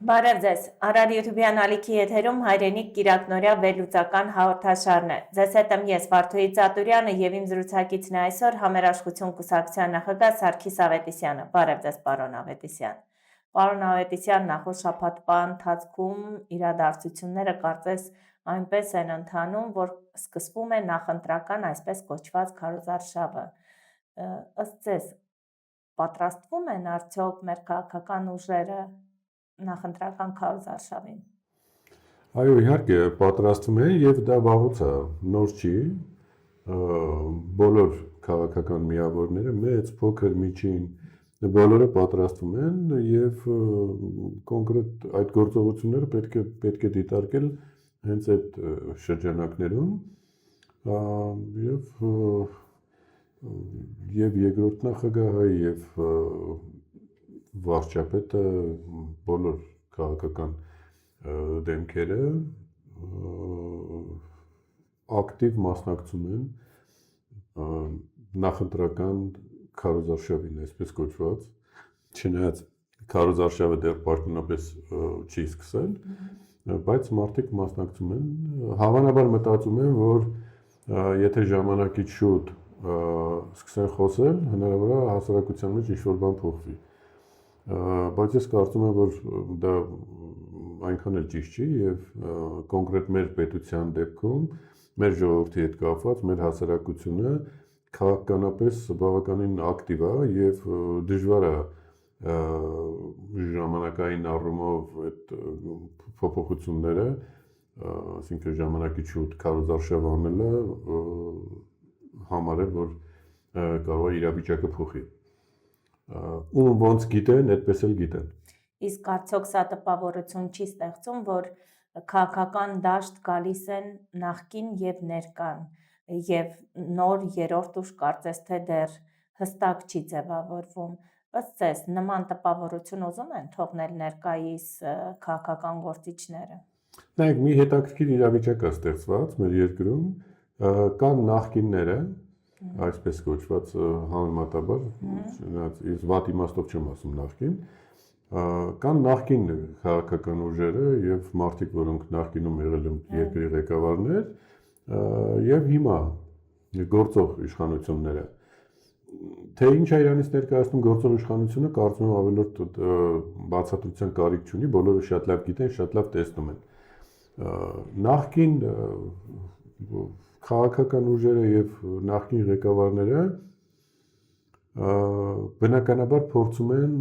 Բարև ձեզ, Արար YouTube-յան ալիքի եթերում հայրենիք կիրակնորյա վերլուծական հաղորդաշարն է։ Ձեզ հետ եմ ես Վարդուհի Ծատուրյանը եւ իմ զրուցակիցն է այսօր Համերաշխություն կուսակցության նախագահ Սարգիս Ավետիսյանը։ Բարև ձեզ, պարոն Ավետիսյան։ Պարոն Ավետիսյան, նախորդ շաբաթվա ընթացքում իրադարձությունները կարծես այնպես են ընթանում, որ սկսվում է նախընտրական այսպես կոչված քարոզարշավը։ Ըստ ձեզ, պատրաստվում են արդյոք մեր քաղաքական ուժերը նախընտրական քարոզարշավին։ Այո, իհարկե, պատրաստվում են եւ դա վաղուց է, նոր չի։ Բոլոր քաղաքական միավորները, մեծ, փոքր, միջին, բոլորը պատրաստվում են եւ կոնկրետ այդ գործողությունները պետք է դիտարկել հենց այդ շրջանակներում եւ երկրորդ նախագահը եւ վարչապետը բոլոր քաղաքական դեմքերը ակտիվ մասնակցում են նախընտրական քարոզարշավին, այսպես կոչված, չնայած քարոզարշավը դեռ պաշտոնապես չի սկսել, բայց մարդիկ մասնակցում են, հավանաբար մտածում են, որ եթե ժամանակից շուտ սկսեն խոսել, հնարավոր է հասարակության մեջ ինչ-որ բան փոխվի։ Բայց ես կարծում եմ, որ դա այնքան էլ ճիշտ չի եւ կոնկրետ մեր պետության դեպքում, մեր ժողովրդի հետ կապված, մեր հասարակությունը քաղաքականապես բավականին ակտիվ է եւ դժվար է ժամանակային առումով այդ փոփոխությունները, այսինքն ժամանակից շուտ քարոզարշավ անելը համարել, որ կարող է իրավիճակը փոխի։ Ում ոնց գիտեն, այդպես էլ գիտեն։ Իսկ արդյոք սա տպավորություն չի ստեղծում, որ քաղաքական դաշտ գալիս են նախկին եւ ներկան եւ նոր երրորդ ուժ կարծես թե դեռ հստակ չի ձևավորվում։ Ըստ ձեզ, նման տպավորություն ուզում են թողնել ներկայիս քաղաքական գործիչները։ Նայեք, մի հետաքրքիր իրավիճակ է ստեղծված մեր երկրում, կան նախկինները, այսպես կոչված համեմատաբար, ես վատ իմաստով չեմ ասում նախկին, կան նախկին քաղաքական ուժերը եւ մարդիկ, որոնք նախկինում եղել են երկրի ղեկավարներ, եւ հիմա գործող իշխանությունները։ Թե ինչ է իրանից ներկայացնում գործող իշխանությունը, կարծում եմ ավելորդ բացատրության կարիք չունի, բոլորը շատ լավ գիտեն, շատ լավ տեսնում են։ Նախկին քաղաքական ուժերը եւ նախկին ղեկավարները բնականաբար փորձում են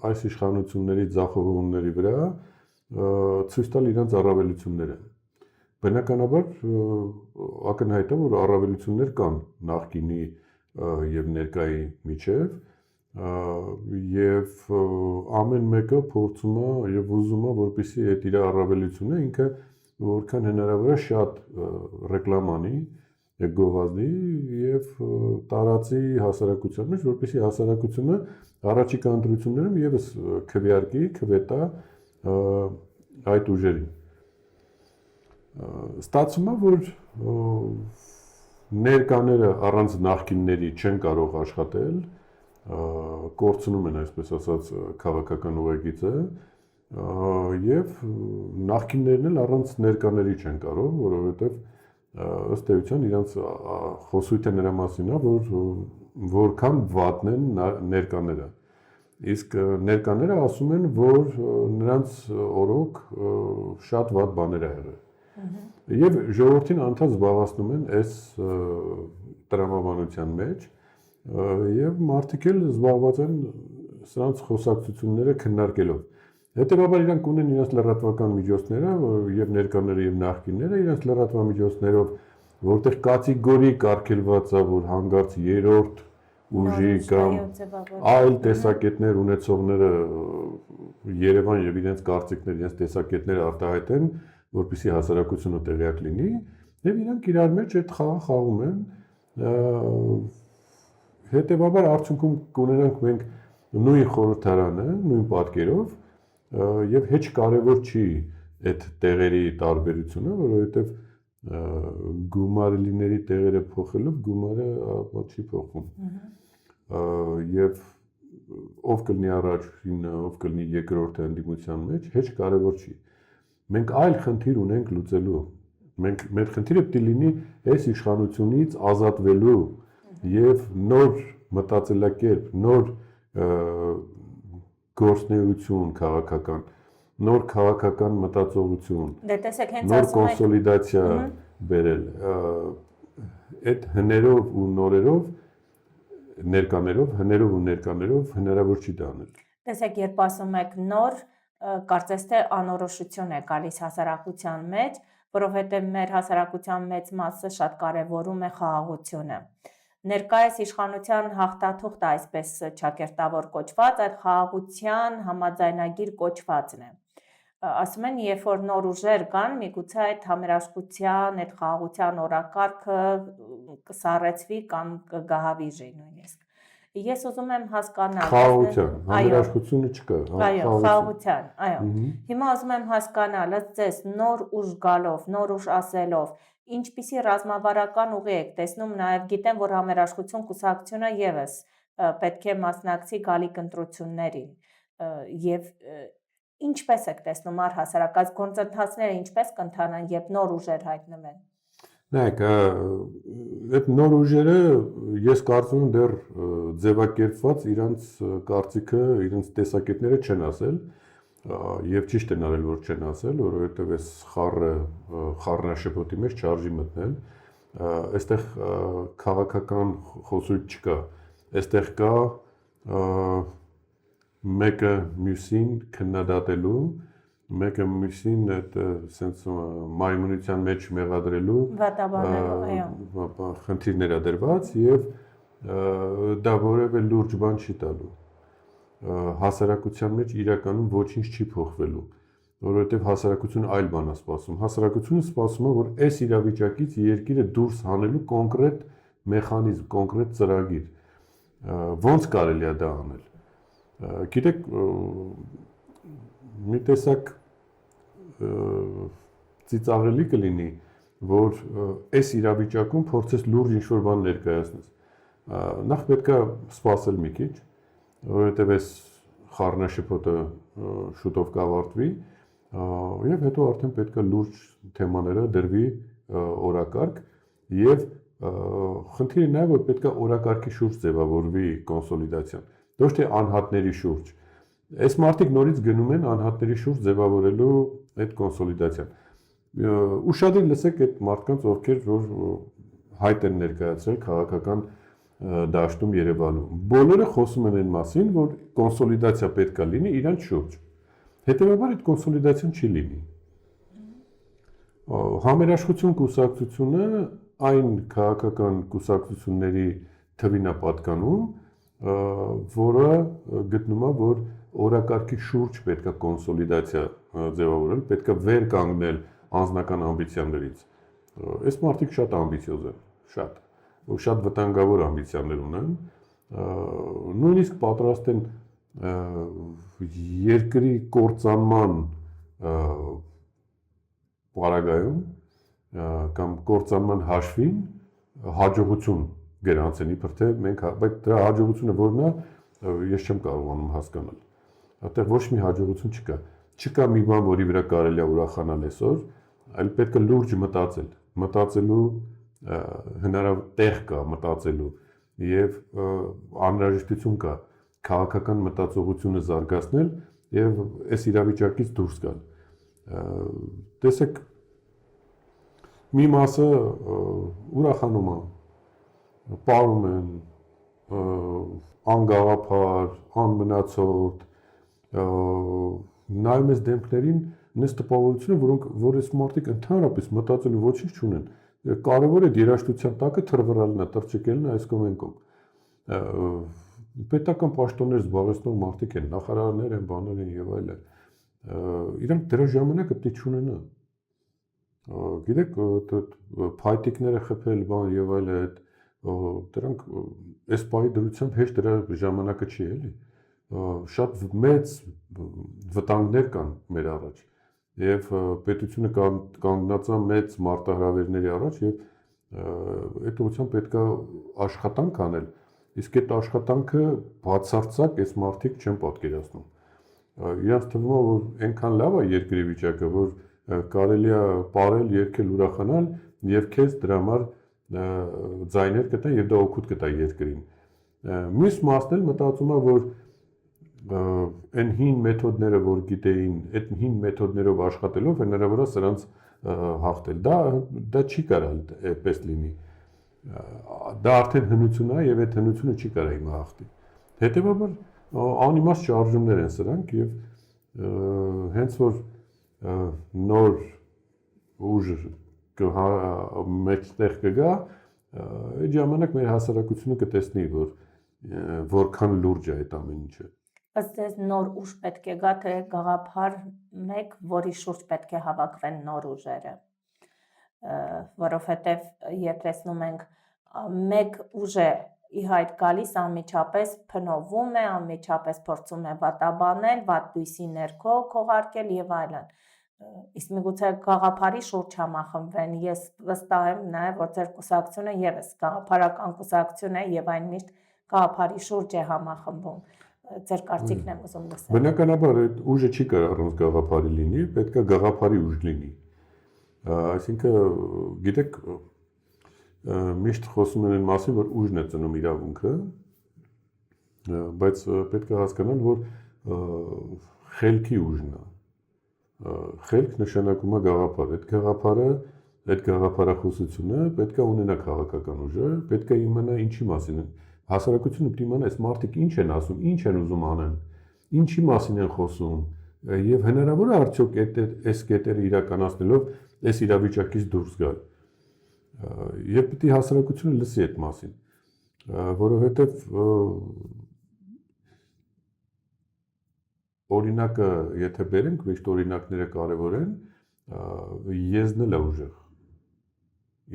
այս իշխանությունների ձախողումների վրա ցույց տալ իրենց առավելությունները։ Բնականաբար ակնհայտ է, որ առավելություններ կան նախկինի եւ ներկայի միջև եւ ամեն մեկը փորձում է եւ ուզում է, որպեսզի այդ իր առավելությունը ինքը որքան հնարավոր է շատ ռեկլամ անի, գովազդի եւ տարածի հասարակության մեջ, որպեսզի հասարակությունը առաջիկա ընտրություններում եւս քվեարկի, քվետա այդ ուժերին։ Ստացվում է, որ ներկաները առանց նախկինների չեն կարող աշխատել, կորցնում են, այսպես ասած, քաղաքական ուղեգիծը եւ նախկիններն էլ առանց ներկաների չեն կարող, որովհետեւ ըստ էության իրենց խոսույթը նրա մասին է, որ որքան վատն են ներկաները։ Իսկ ներկաները ասում են, որ նրանց օրոք շատ վատ բաներ ա եղել։ Եվ ժողովրդին անդադ զբաղացնում են այս տրամաբանության մեջ եւ մարդիկ էլ զբաղված են սրանց խոսակցությունները քննարկելով։ Հետևաբար իրանք ունեն իրենց լրատվական միջոցները եւ ներկաները եւ նախկինները իրենց լրատվական միջոցներով, որտեղ կատեգորիկ արգելված է, որ հանգարց երրորդ ուժի կամ այլ տեսակետներ ունեցողները Երևան եւ իրենց կարծիքներ, իրենց տեսակետները արտահայտեն, որպեսզի հասարակությունը տեղյակ լինի, եւ իրանք իրար մեջ այդ խաղը խաղում են։ Հետևաբար արդյունքում կունենանք մենք նույն խորհրդարանը, նույն պատկերով եւ հեչ կարեւոր չի այդ տեղերի տարբերությունը, որովհետեւ գումարելիների տեղերը փոխելով գումարը չի փոխվում։ Եվ ով կլինի առաջինը, ով կլինի երկրորդը ընդդիմության մեջ, հեչ կարևոր չի։ Մենք այլ խնդիր ունենք լուծելու։ Մեր խնդիրը պետք է լինի այս իշխանությունից ազատվելու եւ նոր մտածելակերպ, նոր գործնեություն քաղաքական, նոր քաղաքական մտածողություն, Դե տեսեք, հենց նոր ասում եք կոնսոլիդացիա բերել։ Այդ հներով ու նորերով, հներով ու ներկաներով հնարավոր չի դանել։ Տեսեք, երբ ասում եք նոր, կարծես թե անորոշություն է գալիս հասարակության մեջ, որովհետև մեր հասարակության մեծ մասը շատ կարևորում է խաղաղությունը։ Ներկայիս իշխանության հաղթաթուղթը այսպես ճակերտավոր կոչված, այդ խաղաղության համաձայնագիր կոչվածն է։ Ասում են, երբ որ նոր ուժեր կան, միգուցե այդ համերաշխության, այդ խաղաղության օրակարգը կսառեցվի կամ կգահավիժի նույնիսկ։ Ես ուզում եմ հասկանալ Խաղաղության, համերաշխությունը չկա, այո, խաղաղության, այո։ Հիմա ուզում եմ հասկանալ, ըստ ձեզ նոր ուժ գալով, նոր ուժ ասելով, ինչպիսի ռազմավարական ուղի եք տեսնում, նաև գիտեմ, որ համերաշխություն կուսակցությունը եւս պետք է մասնակցի գալիք ընտրություններին եւ ինչպես եք տեսնում առհասարակած գործընթացները ինչպես կընթանան, երբ նոր ուժեր հայտնվեն։ Նայեք, այդ նոր ուժերը ես կարծում եմ դեռ ձևակերպված իրանց կարծիքը, իրանց տեսակետները չեն ասել եւ ճիշտ են արել որ չեն ասել, որովհետեւ այս խառնաշփոթի մեջ չարժի մտնել, այստեղ քաղաքական խոսույթ չկա, այստեղ կա մեկը մյուսին քննադատելու, մեկը մյուսին այդ sense մայմունության մեջ մեղադրելու, վատաբանելու, այո, խնդիրներ դրված եւ դա որևէ լուրջ բան չի տալու։ Հասարակության մեջ իրականում ոչինչ չի փոխվելու, որովհետեւ հասարակությունը այլ բան է սպասում։ Հասարակությունը սպասում է, որ այս իրավիճակից երկիրը դուրս հանելու կոնկրետ մեխանիզմ, կոնկրետ ծրագիր։ Ոնց կարելի է դա անել։ Գիտեք, մի տեսակ ծիծաղելի կլինի, որ այս իրավիճակում փորձես լուրջ ինչ-որ բան ներկայացնես։ Նախ պետք է սպասել մի քիչ, որովհետև այս խառնաշփոթը շուտով կավարտվի, եւ հետո արդեն պետք է լուրջ թեմաները դրվի օրակարգ եւ խնդիրը նա որ պետք է օրակարգի շուրջ ձևավորվի կոնսոլիդացիան, ոչ թե անհատների շուրջ։ Այս մարդիկ նորից գնում են անհատների շուրջ ձևավորելու այդ կոնսոլիդացիան։ Ուշադիր լսեք այդ մարդկանց, ովքեր որ հայտ են ներկայացրել քաղաքական դաշտում Երևանում։ Բոլորը խոսում են այն մասին, որ կոնսոլիդացիա պետք է լինի իրանց շուրջ։ Հետևաբար այդ կոնսոլիդացիան չի լինի։ Համերաշխություն կուսակցությունը այն քաղաքական կուսակցությունների թվին է պատկանում, որը գտնում է, որ օրակարգի շուրջ պետք է կոնսոլիդացիա ձևավորել, պետք է վեր կանգնել անձնական ամբիցիաներից։ Այս մարդիկ շատ ամբիցիոզ են, շատ վտանգավոր ամբիցիաներ ունեն, նույնիսկ պատրաստ են երկրի կործանման պարագայում կամ կործանման հաշվին հաջողություն գրանցեն, իբր թե մենք, բայց դրա հաջողությունը որն է, ես չեմ կարողանում հասկանալ։ Այդտեղ ոչ մի հաջողություն չկա։ Չկա մի բան, որի վրա կարելի է ուրախանալ այսօր, այլ պետք է լուրջ մտածել, մտածելու հնարավոր կա մտածելու եւ անհրաժեշտություն կա քաղաքական մտածողությունը զարգացնել եւ այս իրավիճակից դուրս գալ։ Տեսեք, մի մասը ուրախանում է, պարում են, անգաղափար, անմնացորդ, նայում ես դեմքներին նես տպավորությունը, որ այս մարդիկ ընդհանրապես մտածելու ոչինչ չունեն։ Կարևոր է երաշտության տակը թռվռալն է, թռչկելն է այս կողմ այն կողմ։ Պետական պաշտոններ զբաղեցնող մարդիկ են, նախարարներ են, բաներ են եւ այլն։ Իրանք դրա ժամանակը պետք է չունենան։ Գիտեք, փայտիկները խփել, բան եւ այլն, դրանք այս պահի դրությամբ հեշտ դրա ժամանակը չի էլի։ Շատ մեծ վտանգներ կան մեր առաջ եւ պետությունը կանգնած է մեծ մարտահրավերների առաջ եւ այդ ուղղությամբ պետք է աշխատանք անել։ իսկ այդ աշխատանքը բացարձակ այս մարդիկ չեն պատկերացնում։ Իրանց թվում է, որ այնքան լավ է երկրի վիճակը, որ կարելի է ապարել, երգել, ուրախանալ եւ քեզ դրա համար ձայներ կտան եւ դա օգուտ կտա երկրին։ Մյուս մասն էլ մտածում է, որ այն հին մեթոդները, որ գիտեին, այդ հին մեթոդներով աշխատելով հնարավոր է սրանց հաղթել։ Դա չի կարալ այդպես լինի։ Դա արդեն հնություն է եւ այդ հնությունը չի կարա հիմա հաղթի։ Հետեւաբար անիմաստ շարժումներ են սրանք եւ հենց որ նոր ուժ մեջտեղ կգա, այդ ժամանակ մեր հասարակությունը կտեսնի, որ որքան լուրջ է այդ ամեն ինչը։ Ըստ ձեզ նոր ուժ պետք է գա, թե գաղափար մեկ, որի շուրջ պետք է հավաքվեն նոր ուժերը, որովհետև երբ տեսնում ենք մեկ ուժ է ի հայտ գալիս, անմիջապես փնովում է, անմիջապես փորձում է վատաբանել, վատ բույսի ներքո քողարկել եւ այլն։ Իսկ միգուցե գաղափարի շուրջ համախմբվեն, ես վստահ եմ նաեւ, որ ձեր կուսակցությունը եւս գաղափարական կուսակցություն է եւ այն միշտ գաղափարի շուրջ է համախմբում։ Ձեր կարծիքն եմ ուզում լսել։ Բնականաբար այդ ուժը չի կարող առանց գաղափարի լինի, պետք է գաղափարի ուժ լինի։ Այսինքն, գիտեք, միշտ խոսում են այն մասին, որ ուժն է ծնում իրավունքը, բայց պետք է հասկանալ, որ խելքի ուժն է։ Խելք նշանակում է գաղափար։ Այդ գաղափարախոսությունը պետք է ունենա քաղաքական ուժը, պետք է իմանա ինչի մասին են։ Հասարակությունը պետք է իմանա, այս մարդիկ ինչ են ասում, ինչ են ուզում անեն, ինչի մասին են խոսում, եւ հնարավոր է արդյոք այս կետերը իրականացնելով այս իրավիճակից դուրս գալ։ Եվ պետք է հասարակությունը լսի այդ մասին, որովհետեւ օրինակը, եթե բերենք, միշտ օրինակները կարևոր են, եզն էլ է ուժեղ,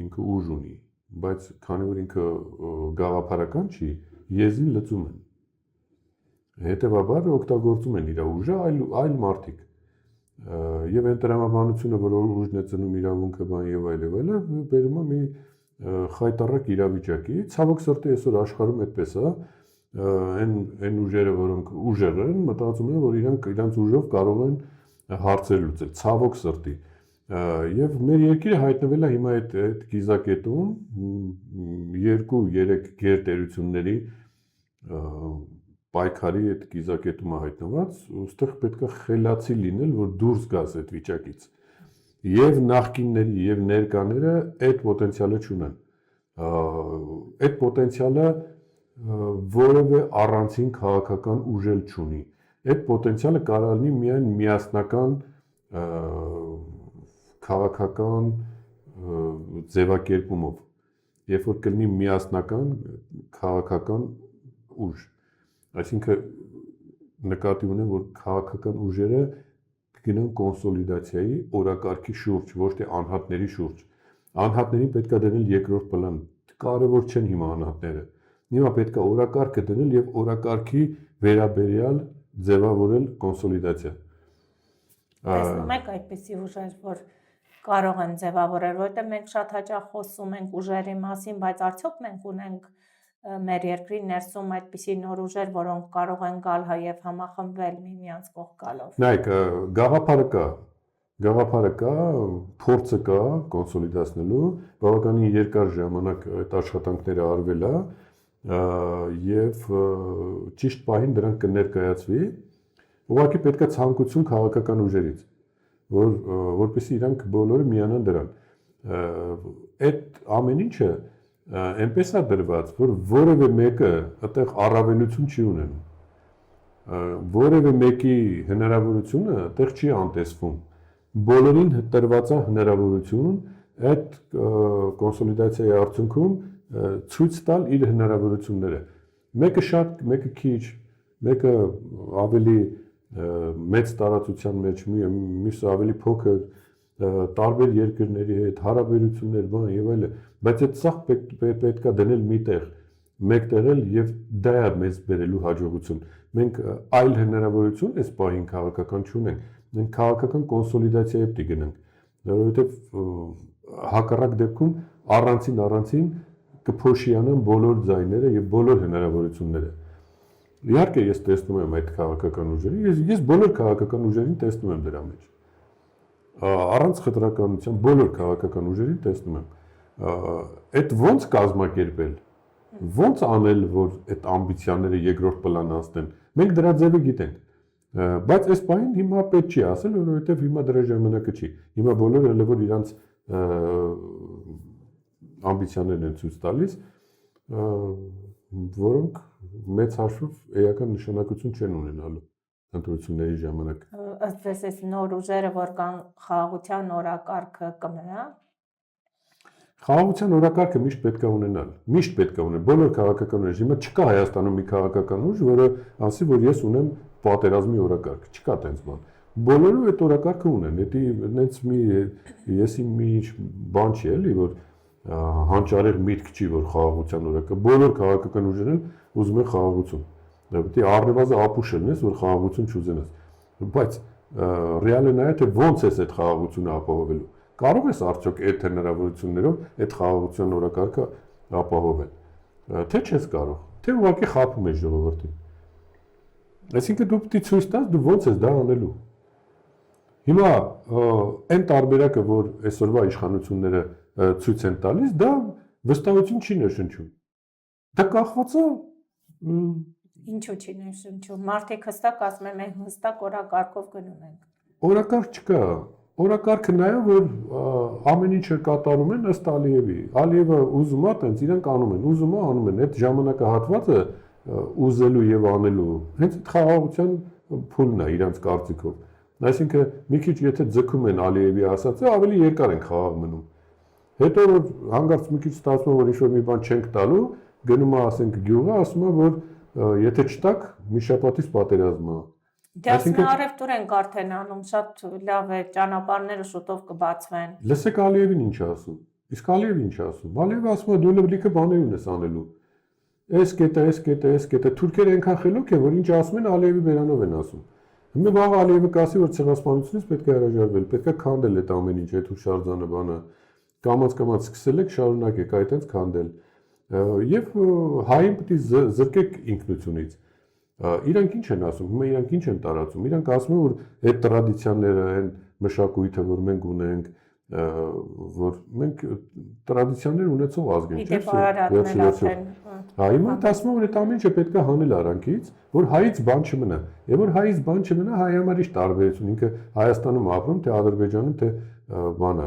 ինքը ուժ ունի, բայց քանի որ ինքը գաղափարական չի, եզին լծում են, հետևաբար օգտագործում են իր ուժը այլ մարդիկ, եւ այն տրամաբանությունը, որ ուժն է ծնում իրավունքը, բան եւ այլը, բերում է մի խայտառակ իրավիճակի, ցավոք սրտի այսօր աշխարհում այդպես է, այն ուժերը, որոնք ուժեղ են, մտածում են, որ իրանց ուժով կարող են հարցեր լուծել, ցավոք սրտի։ Եվ մեր երկիրը հայտնվել է հիմա այդ գիզակետում 2-3 գերտերությունների պայքարի այդ գիզակետում է հայտնված, ուստեղ պետք է խելացի լինել, որ դուրս գաս այդ վիճակից։ Եվ նախկինների եւ ներկաները այդ պոտենցիալը չունեն։ Այդ պոտենցիալը որևէ առանցին քաղաքական ուժել չունի։ Այդ պոտենցիալը կարող լինի միայն միասնական քաղաքական ձևակերպումով, երբ որ կլինի միասնական քաղաքական ուժ։ Այսինքն նկատի ունեմ, որ քաղաքական ուժերը կգնան կոնսոլիդացիայի օրակարգի շուրջ, ոչ թե անհատների շուրջ։ Անհատներին պետք է դնել երկրորդ պլան։ Կարևոր չեն հիմա անհատները։ Հիմա պետք է օրակարգը դնել եւ օրակարգի վերաբերյալ ձևավորել կոնսոլիդացիա։ Տեսնում եք այդպիսի ուժեր, որ կարող են ձևավորել, որովհետեւ մենք շատ հաճախ խոսում ենք ուժերի մասին, բայց արդյոք մենք ունենք մեր երկրի ներսում այդպիսի նոր ուժեր, որոնք կարող են գալ եւ համախմբվել միմյանց կողք գալով։ Նայեք, գաղափարը կա, փորձը կա կոնսոլիդացնելու, բավականին երկար ժամանակ այդ աշխատանքները արվել է եւ ճիշտ պահին դրանք կներկայացվի, ուղղակի պետք է ցանկություն քաղաքական ուժերից, որպեսզի իրանք բոլորը միանան դրան։ Այդ ամեն ինչը այնպես է դրված, որ որևէ մեկը այդտեղ առավելություն չի ունենում։ Որևէ մեկի հնարավորությունը այդտեղ չի անտեսվում։ Բոլորին տրված է հնարավորություն այդ կոնսոլիդացիայի արդյունքում ցույց տալ իր հնարավորությունները։ Մեկը շատ, մեկը քիչ, մեկը ավելի մեծ տարածության մեջ, մյուսը ավելի փոքր, տարբեր երկրների հետ հարաբերություններ, բան եւ այլն, բայց այդ սա պետք է դնել միտեղ, մեկտեղել եւ դա է մեզ բերելու հաջողություն։ Մենք այլ հնարավորություն այս պահին քաղաքական չունենք, մենք քաղաքական կոնսոլիդացիայի պետք է գնանք, որովհետեւ հակառակ դեպքում առանցին կփոշիանան բոլոր ձայները եւ բոլոր հնարավորությունները։ Իհարկե ես տեսնում եմ այդ քաղաքական ուժերին, ես բոլոր քաղաքական ուժերին տեսնում եմ դրա մեջ։ Առանց խտրականության բոլոր քաղաքական ուժերին տեսնում եմ։ Այդ ո՞նց կազմակերպել, ո՞նց անել, որ այդ ամբիցիաները երկրորդ պլան անցնեն։ Մենք դրա ձևը գիտենք։ Բայց այս բանին հիմա պետք չի ասել, որովհետև հիմա դրա ժամանակը չի։ Հիմա բոլորը հələ որ իրանց ամբիցիաներն են ցույց տալիս, որոնք մեծ հաշվով էական նշանակություն չեն ունենալու ընտրությունների ժամանակ։ Ըստ ձեզ այս նոր ուժերը, որ կան խաղաղության օրակարգը կմնա։ Խաղաղության օրակարգը միշտ պետք է ունենալ։ Միշտ պետք է ունենալ բոլոր քաղաքական ուժերը։ Հիմա չկա Հայաստանում մի քաղաքական ուժ, որը ասի, որ ես ունեմ պատերազմի օրակարգ, չկա տենց բան։ Բոլորը այդ օրակարգը ունեն։ Դա այնց եսի մի բան չի էլի, որ հանճարեղ միտք չի, որ խաղաղության օրակարգ։ Բոլոր քաղաքական ուժերն ուզում են խաղաղություն։ Պետք է առնվազն ապուշ լինես, որ խաղաղություն չուզենաս։ Բայց ռեալը նայա թե ո՞նց է այդ խաղաղությունը ապահովելու։ Կարող ես արդյոք այդ հնարավորություններով այդ խաղաղության օրակարգը ապահովել։ Թե չես կարող, թե ուղղակի խաբում ես ժողովրդին։ Այսինքն դու պետք է ցույց տաս դու ո՞նց ես դա անելու։ Հիմա այն տարբերակը, որ այսօրվա իշխանությունները ցույց են տալիս, դա վստահություն չի ներշնչում։ Դա կախված է Ինչու՞ չի ներշնչում։ Մարդիկ հստակ ասում են, մենք հստակ օրակարգով գնում ենք։ Օրակարգ չկա։ Օրակարգը նայա, որ ամեն ինչը կատարում են ըստ Ալիևի։ Ալիևը ուզում է, տենց իրանք անում են, ուզում է անում են։ Այդ ժամանակահատվածը ուզելու եւ անելու հենց այդ խաղաղության փուլն է իրանք կարծիքով։ Այսինքն մի քիչ եթե ձգում են Ալիևի ասածը, ավելի երկար են խաղաղ մնում։ Հետո որ հանգարց մի քիչ ստացվում որ ինչ-որ մի բան չենք տալու, գնում է ասենք գյուղը, ասում է որ եթե չտակ մի շաբաթից պատերազմ է։ Դասն արևտուր են արդեն անում, շատ լավ է, ճանապարհները շուտով կբացվեն։ Լսեք Ալիևին ինչ ասում։ Իսկ Ալիևը ինչ ասում։ Ալիևը ասում է դու լիքը բաներ ունես անելու։ Այս կետը թուրքերը այնքան խելոք են, որ ինչ ասում են Ալիևի բերանով են ասում։ Հիմա վաղ Ալիևը կասի, որ ցեղասպանությունից պետք է հրաժարվել, պետք է քանդել այդ ամեն ինչ, այդ հուշարձանը բանը։ Կամաց սկսել եք, շարունակեք այդ այնց քանդել։ Եվ հային պետք է զրկեք ինքնությունից։ Իրանք ինչ են ասում, հիմա իրանք ինչ են տարածում։ Իրանք ասում են, որ այդ տրադիցիաները, այն մշակույթը, որ մենք ունենք, որ մենք տրադիցիաներ ունեցող ազգ ենք, չէ՞։ Հիմա ասում են, որ այդ ամեն ինչը պետք է հանել արանքից, որ հայից բան չմնա։ Եվ որ հայից բան չմնա, հայ համար ի՞նչ տարբերություն, ինքը Հայաստանում ապրում, թե Ադրբեջանում, թե բանը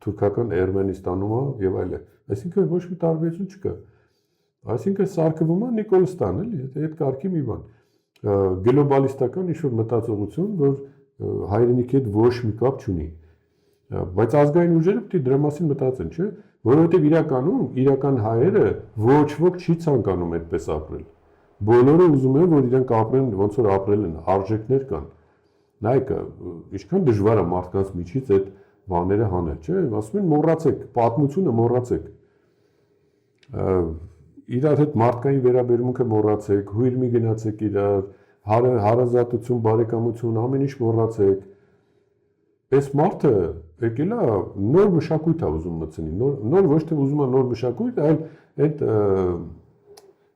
թուրքական Էրմենիստանում եւ այլն։ Այսինքն ոչ մի տարբերություն չկա։ Այսինքն սարքվում է Նիկոլստան, էլի, այդ կարգի մի բան։ Գլոբալիստական ինչ-որ մտածողություն, որ հայրենիքի հետ ոչ մի կապ չունի։ Բայց ազգային ուժերը պետք է դրա մասին մտածեն, չէ՞, որովհետև իրական հայերը ոչ ոք չի ցանկանում այդպես ապրել։ Բոլորը ուզում են, որ իրենք ապրեն ոնց որ ապրել են, արժեքներ կան։ Նայեք, ինչքան դժվար է մարդկանց միջից այդ բաները հանել, չէ՞, ասում են մոռացեք, պատմությունը մոռացեք։ Իրար հետ մարդկային վերաբերմունքը մոռացեք, հույր մի գնացեք իրար, հարազատություն, բարեկամություն, ամեն ինչ մոռացեք։ Այս մարդը եկել է նոր մշակույթ է ուզում մտցնի, նոր ոչ թե ուզում է նոր մշակույթ, այլ այդ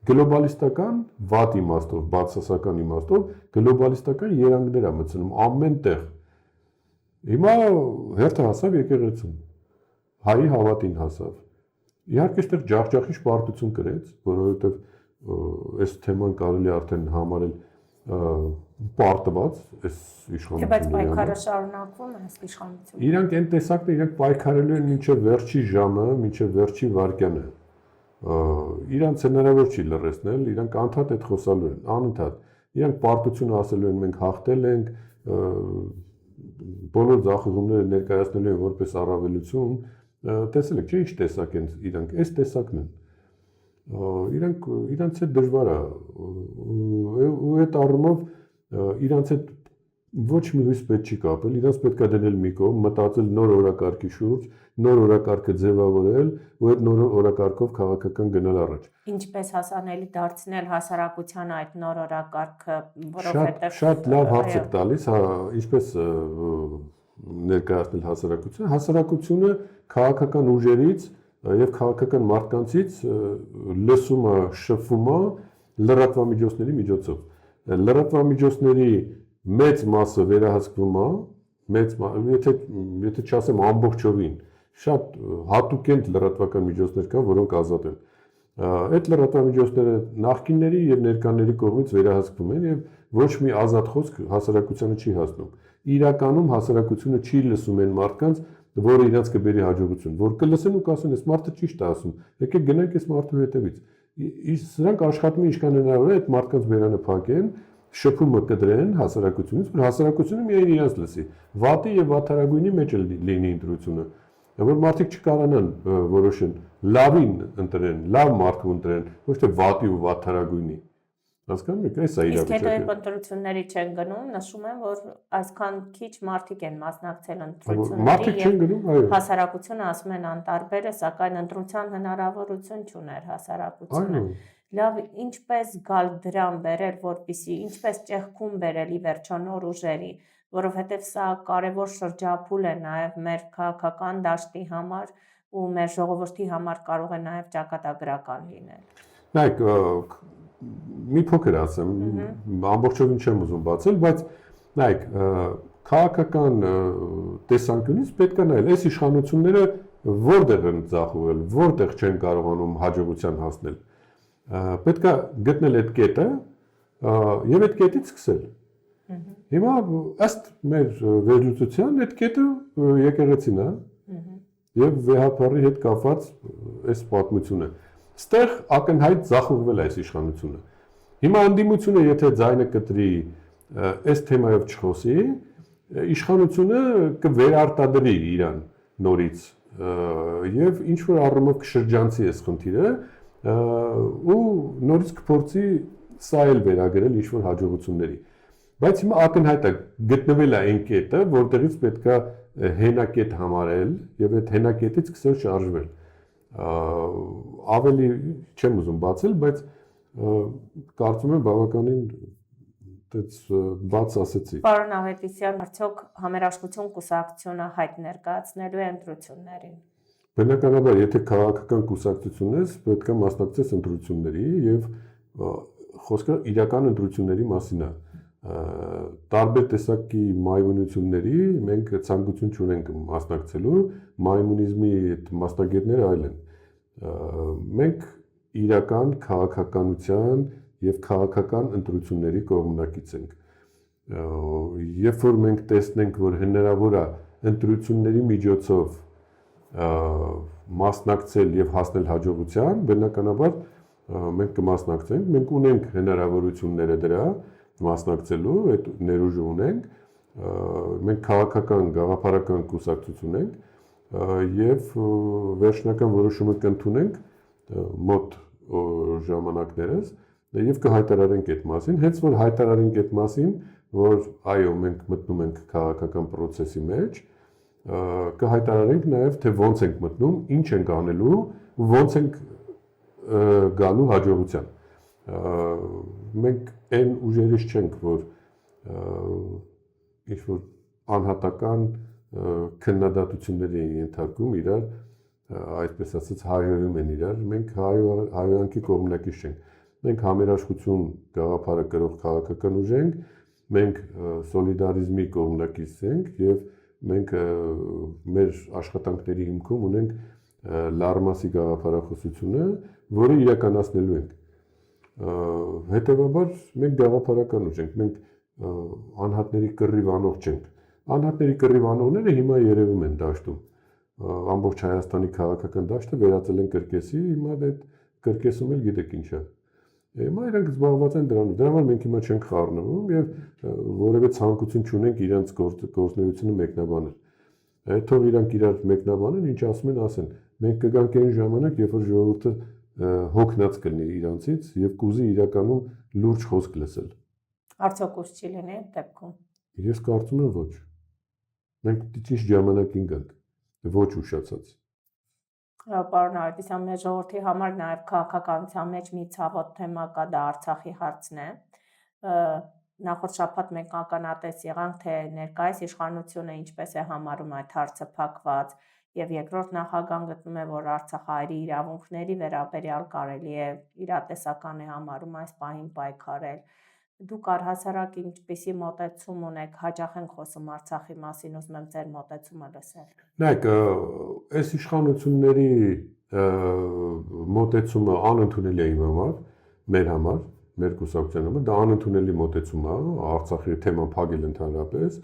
գլոբալիստական վատ իմաստով, բացասական իմաստով գլոբալիստական երանգներ է մտցնում ամեն տեղ։ Հիմա հերթը հասավ եկեղեցուն, հայի հավատին հասավ։ Իհարկե այստեղ ջախջախիչ պարտություն կրեց, որովհետև այս թեման կարելի արդեն համարել պարտված, այս իշխանությունների։ Բայց պայքարը շարունակվում է այս իշխանությունը։ Իրանք այն տեսակն իրենք պայքարելու են մինչև վերջի ժամը, մինչև վերջի վայրկյանը։ Իրանց հնարավոր չի լռեցնել, իրանք անդադ այդ խոսալու են, անընդհատ։ Իրանք պարտությունը ասելու են մենք հաղթել ենք, բոլոր ձախողումները ներկայացնելու են որպես առավելություն։ Տեսել եք, չէ՞ ինչ տեսակ են իրանք, այս տեսակն են։ Իրանց հետ դժվար է ու այդ առումով իրանց հետ ոչ մի հույս պետք չի կապել, իրանց պետք է դնել մի կողմ, մտածել նոր օրակարգի շուրջ, նոր օրակարգը ձևավորել ու այդ նոր օրակարգով քաղաքական գնալ առաջ։ Ինչպես հասանելի դարձնել հասարակությանը այդ նոր օրակարգը, որովհետև շատ լավ հարց եք տալիս, ինչպես ներկայացնել հասարակությունը։ Հասարակությունը քաղաքական ուժերից եւ քաղաքական մարդկանցից լսումը, շփումը լրատվամիջոցների միջոցով։ Լրատվամիջոցների մեծ մասը վերահսկվում է, եթե չասեմ ամբողջովին, շատ հատուկենտ լրատվական միջոցներ կան, որոնք ազատ են։ Այդ լրատվամիջոցները նախկինների եւ ներկաների կողմից վերահսկվում են եւ ոչ մի ազատ խոսք հասարակությանը չի հասնում։ Իրականում հասարակությունը չի լսում այն մարդկանց, որը իրաց կբերի հաջողություն, որ կլսեն ու կասեն, այս մարդը ճիշտ է ասում, եկեք գնանք այս մարդու հետևից։ Սրանք աշխատում են ինչքան հնարավոր է այդ մարդկանց բերանը փակեն, շփումը կդրեն հասարակությունից, որ հասարակությունը միայն իրենց լսի։ Վատի եւ վատարագույնի մեջ լինի ընտրությունը, որ մարդիկ չկարանան որոշեն լավին ընտրեն, լավ մարդու ընտրեն, ոչ թե վատի ու վատարագույնի։ Հասկանում եք, այս է Իսկ հետո իրավիճակը։ ընտրությունների չեն գնում, նշում են, որ այսքան քիչ մարդիկ են մասնակցել Մարդիկ չեն ընտրությունների գնում, այո։ հասարակությունը ասում են անտարբեր է, սակայն ընտրության հնարավորություն չուներ հասարակությունը։ Այո։ Լավ, ինչպես գալ դրան բերել, որպեսզի ինչպես ճեղքում բերել ի վերջո նոր ուժերի, որովհետև սա կարևոր շրջափուլ է նաև մեր քաղաքական դաշտի համար ու մեր ժողովրդի համար կարող է նաև ճակատագրական լինել։ Նայեք, մի փոքր ասեմ, ամբողջովին չեմ ուզում բացել, բայց նայեք, քաղաքական տեսանկյունից պետք է նայել, այս իշխանությունները որտեղ են ձախողել, որտեղ չեն կարողանում հաջողության հասնել։ Պետք է գտնել այդ կետը եւ այդ կետից սկսել։ Հիմա ըստ մեր վերլուծության այդ կետը եկեղեցին է եւ վեհապարի հետ կապված այս պատմությունը։ Ստեղ ակնհայտ ձախողվել է այս իշխանությունը։ Հիմա անդիմությունը եթե ձայնը կտրի, այս թեմայով չխոսի, իշխանությունը կվերարտադրի իրան նորից եւ ինչ որ առումով կշրջանցի այս խնդիրը ու նորից կփորձի սա էլ վերագրել ինչ որ հաջողությունների։ Բայց հիմա ակնհայտ է գտնվել է այն կետը, որտեղից պետքա հենակետ համարել եւ այդ հենակետից սկսել շարժվել։ Ավելի չեմ ուզում բացել, բայց կարծում եմ բավականին այդպես բաց ասեցի։ Պարոն Ավետիսյան, արդյոք Համերաշխություն կուսակցությունը հայտ ներկայացնելու է ընտրություններին։ Բնականաբար, եթե քաղաքական կուսակցություն ես, պետք է մասնակցես ընտրությունների եւ խոսքը իրական ընտրությունների մասին է։ Տարբեր տեսակի մայմունությունների մենք ցանկություն չունենք մասնակցելու, մայմունիզմի այդ մասնագետները այլ են։ Մենք իրական քաղաքականության եւ քաղաքական ընտրությունների կողմնակից ենք։ Երբ որ մենք տեսնենք, որ հնարավոր է ընտրությունների միջոցով մասնակցել եւ հասնել հաջողության, բնականաբար մենք կմասնակցենք, մենք ունենք հնարավորությունները դրա մասնակցելու, այդ ներուժը ունենք, մենք քաղաքական գաղափարական կուսակցություն ենք եւ վերջնական որոշումը կընդունենք մոտ ժամանակներս եւ կհայտարարենք այդ մասին, հենց որ հայտարարենք այդ մասին, որ այո, մենք մտնում ենք քաղաքական process-ի մեջ, կհայտարարենք նաեւ թե ոնց ենք մտնում, ինչ ենք անելու, ոնց ենք գալու հաջողության։ Մենք այն ուժերից չենք, որ ինչ որ անհատական քննադատությունների են ենթարկում իրար, այդպես ասած հայոյում են իրար, մենք հայոյանքի կողմնակից չենք։ Մենք համերաշխություն գաղափարը կրող քաղաքական ուժ ենք, մենք սոլիդարիզմի կողմնակից ենք եւ մենք մեր աշխատանքների հիմքում ունենք լարմասի գաղափարախոսությունը, որը իրականացնելու ենք։ Հետևաբար մենք գաղափարական ուժ ենք, մենք անհատների կռիվ անող չենք։ Անհատների կռիվ անողները հիմա երևում են դաշտում։ Ամբողջ Հայաստանի քաղաքական դաշտը վերածել են կրկեսի, հիմա այդ կրկեսում էլ գիտեք ինչ է։ Հիմա իրանք զբաղված են դրանով, դրա համար մենք հիմա չենք խառնվում եւ որևէ ցանկություն չունենք իրանք գործունեությունը մեկնաբանել։ Թող իրանք իրար մեկնաբանեն, ինչ ասում են, ասեն։ Մենք կգանք այն ժամանակ, երբ որ ժողովուրդը հոգնած կլինի իրանցից եւ կուզի իրականում լուրջ խոսք լսել։ Արդյոք ուշ չի լինի այդ դեպքում։ Ես կարծում եմ ոչ։ Մենք ճիշտ ժամանակին գանք, ոչ ուշացած։ Պարոն Ավետիսյան, մեր ժողովրդի համար նաև քաղաքականության մեջ մի ցավոտ թեմա կա, դա Արցախի հարցն է։ Նախորդ շաբաթ մենք ականատես եղանք, թե ներկայիս իշխանությունը ինչպես է համարում այդ հարցը փակված եւ երկրորդ նախագահն գտնում է, որ Արցախահայերի իրավունքների վերաբերյալ կարելի է իրատեսական է համարում այս պահին պայքարել։ Դուք առհասարակ ինչպիսի մոտեցում ունեք, հաճախ ենք խոսում Արցախի մասին, ուզում եմ ձեր մոտեցումը լսել։ Նայեք, այս իշխանությունների մոտեցումը անընդունելի է իմ համար, մեր համար, մեր կուսակցության համար, դա անընդունելի մոտեցում է, Արցախի թեման փակել ընդհանրապես։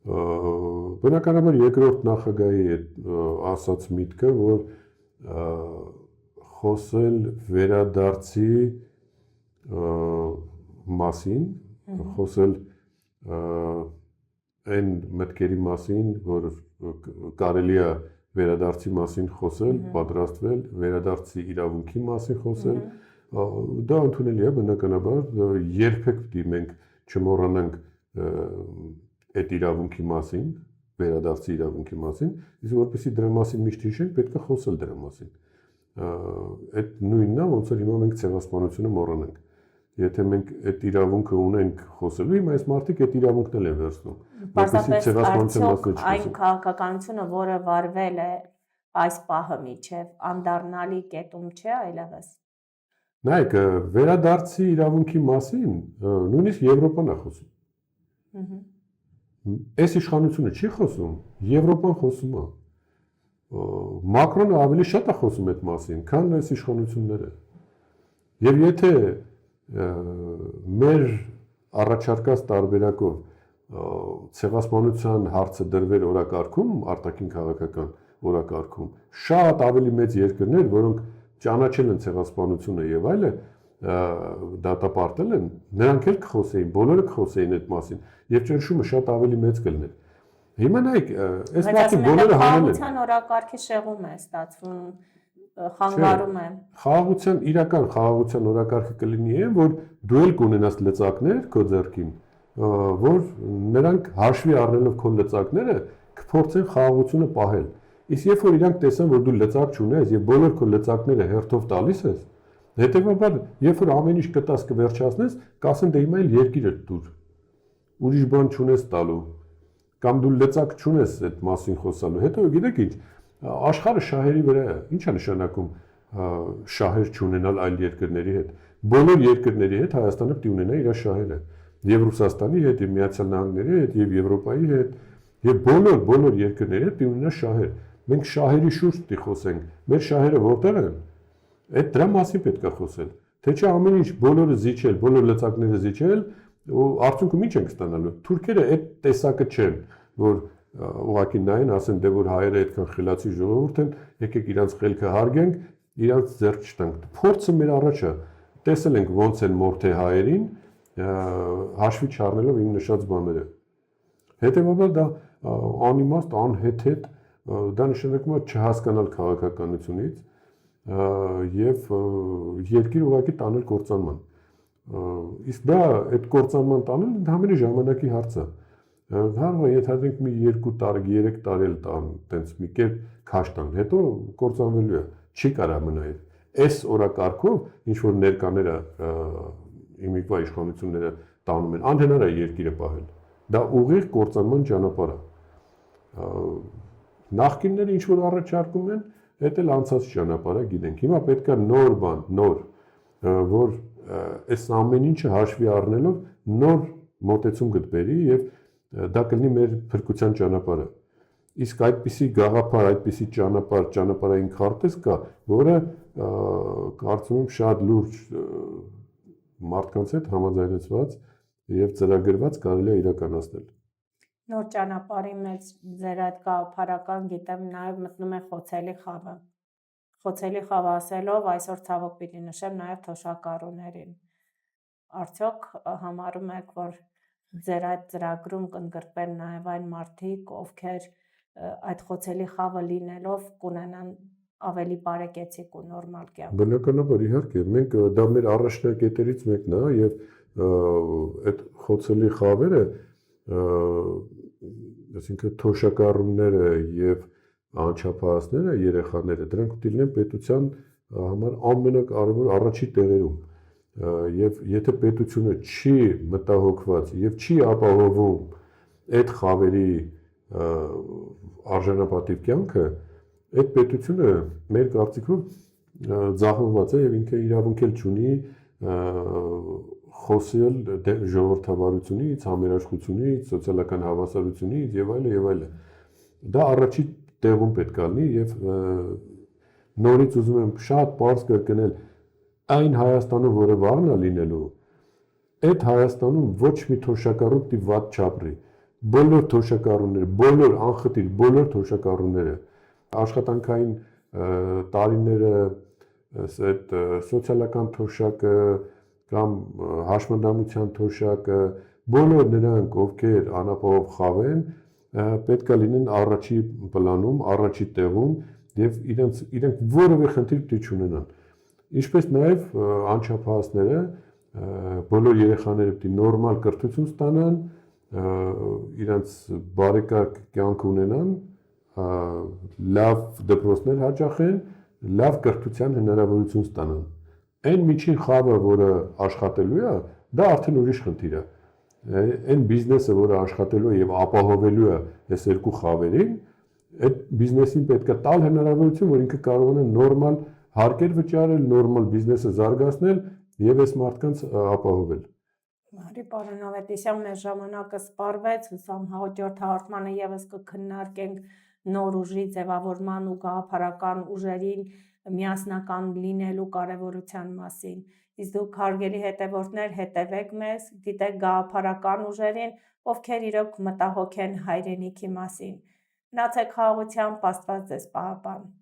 Բնականաբար երկրորդ նախագահի ասած միտքը, որ խոսել վերադարձի մասին, խոսել այն մտքերի մասին, որ կարելի է վերադարձի մասին խոսել, պատրաստվել, վերադարձի իրավունքի մասին խոսել, դա ընդունելի է բնականաբար, երբեք պիտի մենք չմոռանանք այդ իրավունքի մասին, վերադարձի իրավունքի մասին, իսկ որպեսզի դրա մասին միշտ հիշենք, պետք է խոսել դրա մասին։ Այդ նույնն է, ոնց որ հիմա մենք ցեղասպանությունը մոռանանք։ Եթե մենք այդ իրավունքը ունենք խոսելու, հիմա այս մարդիկ այդ իրավունքն են վերցնում։ Պարզապես արդյոք այն քաղաքականությունը, որը վարվել է այս պահը միջև, անդառնալի կետում չէ այլևս։ Նայեք, վերադարձի իրավունքի մասին նույնիսկ Եվրոպան է խոսում։ Այս իշխանությունը չի խոսում, Եվրոպան խոսում է։ Մակրոնը ավելի շատ է խոսում այդ մասին, քան այս իշխանությունները։ Եվ եթե մեր առաջարկած տարբերակով ցեղասպանության հարցը դրվեր օրակարգում, արտաքին քաղաքական օրակարգում, շատ ավելի մեծ երկրներ, որոնք ճանաչել են ցեղասպանությունը եւ այլը, դատապարտել են, նրանք էլ կխոսեին, բոլորը կխոսեին այդ մասին, եւ ճնշումը շատ ավելի մեծ կլիներ։ Հիմա նայեք, այս մարդիկ բոլորը հանել են։ Խաղաղության օրակարգի շեղում է ստացվում, խանգարում է։ Խաղաղության իրական խաղաղության օրակարգը կլինի այն, որ դու էլ կունենաս լծակներ քո ձեռքին, որ նրանք հաշվի առնելով քո լծակները կփորձեն խաղաղությունը պահել։ Իսկ երբ որ իրանք տեսան, որ դու լծակ չունես եւ բոլոր քո լծակները հերթով տալիս ես, հետեւաբար երբ որ ամեն ինչ կտաս կվերջացնես, կասեն դե հիմա էլ երկիրը դուր։ Ուրիշ բան չունես տալու, կամ դու լծակ չունես այդ մասին խոսալու։ Հետո գիտեք ինչ, աշխարհը շահերի վրա է։ Ինչ է նշանակում շահեր չունենալ այլ երկրների հետ։ Բոլոր երկրների հետ Հայաստանը պետք է ունենա իր շահերը։ Եվ Ռուսաստանի հետ, եւ Միացյալ Նահանգների հետ, եւ Եվրոպայի հետ, եւ բոլոր երկրների հետ պետք է ունենա շահեր։ Մենք շահերի շուրջ պետք է խոսենք։ Մեր շահերը որտեղ են։ Այդ դրա մասին պետք է խոսել։ Թե չէ ամեն ինչ բոլորը զիջել, բոլոր լծակները զիջել, ու արդյունքում ինչ ենք ստանալու։ Թուրքերը այդ տեսակը չեն, որ ուղղակի նայեն, ասեն դե որ հայերը այդքան խելացի ժողովուրդ են, եկեք իրանց խելքը հարգենք, իրանց ձեռք չտանք։ Փորձը մեր առաջ է։ Տեսել ենք ոնց են մորթե հայերին, հաշվի չառնելով իմ նշած բաները։ Հետևաբար դա անիմաստ, անհեթեթ, դա նշանակում է չհասկանալ քաղաքականությունից եւ երկիր ուղղակի տանել կործանման։ Իսկ դա այդ կործանման տանելը ընդհանրապես ժամանակի հարց է։ Կարող է ենթադրենք մի 2 տարի, 3 տարի էլ տան, տենց մի կերպ քաշ տան, հետո կործանվելու է, չի կարա մնա այդ։ Այս օրակարգով ինչ որ ներկաները իմիկվա իշխանությունները տանում են, անհնար է երկիրը պահել։ Դա ուղիղ կործանման ճանապարհ է։ Նախկինները ինչ որ առաջարկում են, դա էլ անցած ճանապարհ է, գիտենք։ Հիմա պետք է նոր բան, նոր, որ այս ամեն ինչը հաշվի առնելով նոր մոտեցում գտբերի եւ դա կլինի մեր փրկության ճանապարհը։ Իսկ այդպիսի գաղափար, այդպիսի ճանապարհային քարտեզ կա, որը կարծում եմ շատ լուրջ մարդկանց հետ համաձայնեցված եւ ծրագրված կարելի է իրականացնել։ Նոր ճանապարհի մեջ ձեր այդ գաղափարական գիտեմ նաեւ մտնում է խոցելի խավը։ Խոցելի խավ ասելով այսօր ցավոք պիտի նշեմ նաեւ թոշակառուներին։ Արդյոք համարում եք, որ ձեր այդ ծրագրում կընդգրկվեն նաեւ այն մարդիկ, ովքեր այդ խոցելի խավը լինելով կունենան ավելի բարեկեցիկ ու նորմալ կյանք։ Բնականաբար իհարկե, մենք դա մեր առաջնակետերից մեկն է եւ այդ խոցելի խավերը, այսինքն թոշակառուները եւ անչափահասները, երեխաները, դրանք պետք է լինեն պետության համար ամենակարևոր առաջի տեղերում։ Եվ եթե պետությունը չի մտահոգված եւ չի ապահովում այդ խավերի արժանապատիվ կյանքը, այդ պետությունը մեր կարծիքով ձախողված է եւ ինքը իրավունք էլ չունի խոսել ժողովրդավարությունից, համերաշխությունից, սոցիալական հավասարությունից եւ այլն եւ այլն։ Դա առաջի տեղում պետք է լինի եւ նորից ուզում եմ շատ բարձ կրկնել այն Հայաստանում, որը վաղն է լինելու, այդ Հայաստանում ոչ մի թոշակառու պիտի վատ չապրի։ Բոլոր թոշակառուները, բոլոր անխտիր, բոլոր թոշակառուները աշխատանքային տարիները, այդ սոցիալական թոշակը կամ հաշմանդամության թոշակը, բոլոր նրանք, ովքեր անապահով խավեն, պետք է լինեն առաջի պլանում, առաջի տեղում եւ իրենք որևէ խնդիր պիտի չունենան։ Ինչպես նաեւ անչափահասները, բոլոր երեխաները պիտի նորմալ կրթություն ստանան, իրենց բարեկարգ կյանք ունենան, լավ դպրոցներ հաճախեն, լավ կրթության հնարավորություն ստանան։ Այն միջին խավը, որը աշխատելու է, դա արդեն ուրիշ խնդիր է։ Այն բիզնեսը, որը աշխատելու է եւ ապահովելու է այս երկու խավերին, այդ բիզնեսին պետք է տալ հնարավորություն, որ ինքը կարողանա նորմալ հարկեր վճարել, նորմալ բիզնեսը զարգացնել եւ այս մարդկանց ապահովել։ Մարի պարոն Ավետիսյան, մեր ժամանակը սպառվեց, հուսամ հաջորդ հաղորդմանը եւս կքննարկենք նոր ուժի ձևավորման ու գաղափարական ուժերին միասնական լինելու կարևորության մասին։ Իսկ դուք հարգելի հետևորդներ, հետևեք մեզ, դիտեք գաղափարական ուժերին, ովքեր իրոք մտահոգ են հայրենիքի մասին։ Մնացեք խաղաղությամբ, Աստված ձեզ պահապան։